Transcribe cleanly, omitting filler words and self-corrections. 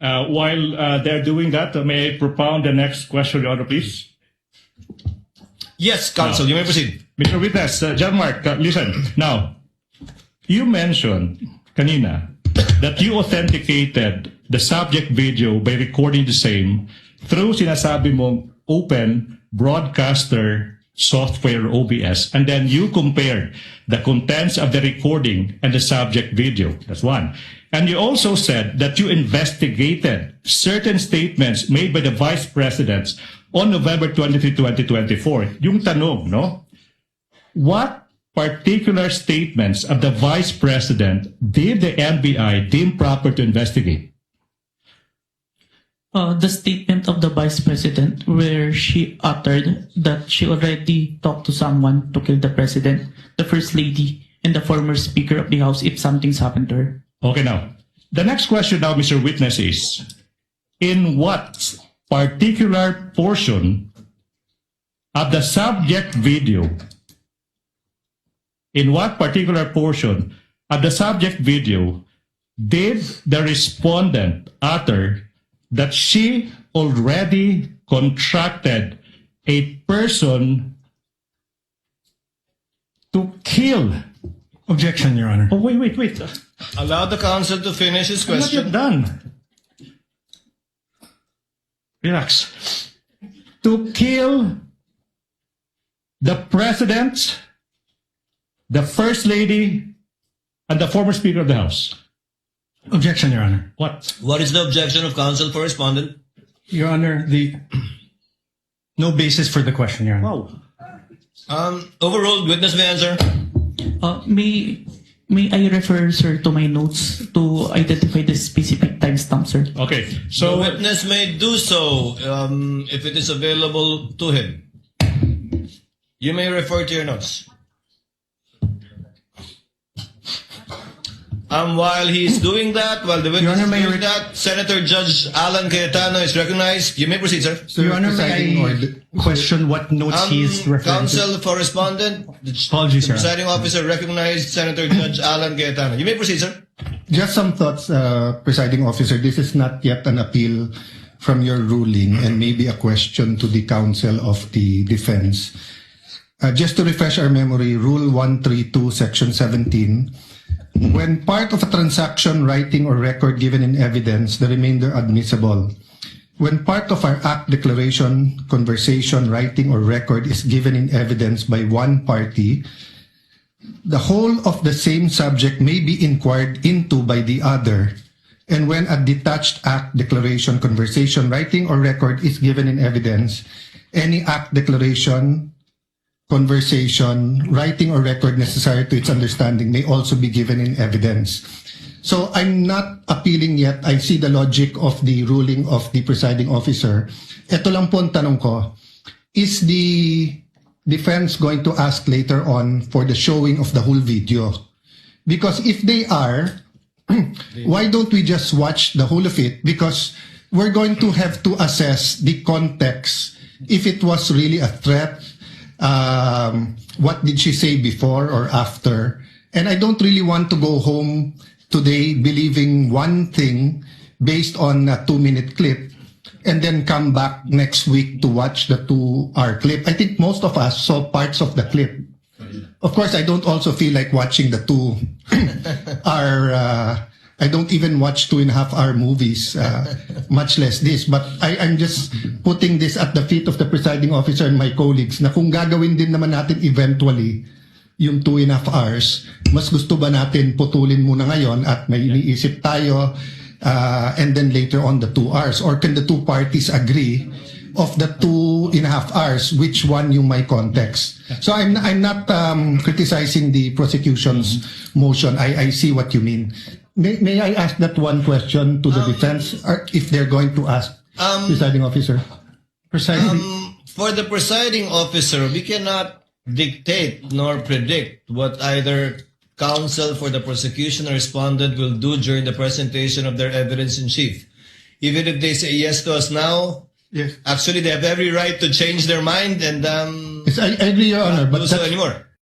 While they're doing that, may I propound the next question, Your Honor, please? Yes, counsel, you may proceed. Mr. Witness, John Mark, listen. Now, you mentioned kanina that you authenticated the subject video by recording the same through sinasabi mong open broadcaster software OBS, and then you compared the contents of the recording and the subject video. That's one. And you also said that you investigated certain statements made by the Vice Presidents on November 23, 2024. Yung tanong, no? What particular statements of the Vice President did the NBI deem proper to investigate? The statement of the Vice President where she uttered that she already talked to someone to kill the President, the First Lady, and the former Speaker of the House if something's happened to her. Okay, now, the next question now, Mr. Witness, is in what particular portion of the subject video, did the respondent utter that she already contracted a person to kill? Objection, Your Honor. Oh, wait. Allow the counsel to finish his I'm not question. yet done. Relax. To kill the President, the First Lady, and the former Speaker of the House. Objection, Your Honor. What? What is the objection of counsel for respondent? Your Honor, no basis for the question, Your Honor. Wow. Overruled. Witness may answer. May I refer, sir, to my notes to identify the specific timestamp, sir? Okay, The so witness may do so if it is available to him. You may refer to your notes. While he's doing that, while the witness Your Honor, is may doing that, Senator Judge Alan Cayetano is recognized. You may proceed, sir. So, Your Honor, may I question what notes he is referring to? Counsel for respondent, the Apologies, Your Honor. presiding officer recognized Senator Judge Alan Cayetano. You may proceed, sir. Just some thoughts, Presiding Officer. This is not yet an appeal from your ruling and maybe a question to the counsel of the defense. Just to refresh our memory, Rule 132, Section 17, when part of a transaction, writing, or record given in evidence, the remainder admissible. When part of our act, declaration, conversation, writing, or record is given in evidence by one party, the whole of the same subject may be inquired into by the other. And when a detached act, declaration, conversation, writing, or record is given in evidence, any act, declaration, conversation, writing, or record necessary to its understanding may also be given in evidence. So I'm not appealing yet. I see the logic of the ruling of the presiding officer. Ito lang po ang tanong ko, is the defense going to ask later on for the showing of the whole video? Because if they are, why don't we just watch the whole of it? Because we're going to have to assess the context, if it was really a threat, what did she say before or after? And I don't really want to go home today believing one thing based on a 2-minute clip and then come back next week to watch the 2-hour clip. I think most of us saw parts of the clip. Of course, I don't also feel like watching the 2-hour, I don't even watch 2.5-hour movies, much less this. But I'm just putting this at the feet of the presiding officer and my colleagues na kung gagawin din naman natin eventually yung 2.5 hours, mas gusto ba natin putulin muna ngayon at may iniisip tayo and then later on the 2 hours? Or can the two parties agree of the 2.5 hours, which one yung may context? So I'm not criticizing the prosecution's motion. I see what you mean. May I ask that one question to the defense, or if they're going to ask, presiding officer? For the presiding officer, we cannot dictate nor predict what either counsel for the prosecution or respondent will do during the presentation of their evidence in chief. Even if they say yes to us now, yes, actually they have every right to change their mind and yes, I agree, Your Honor, but do so anymore.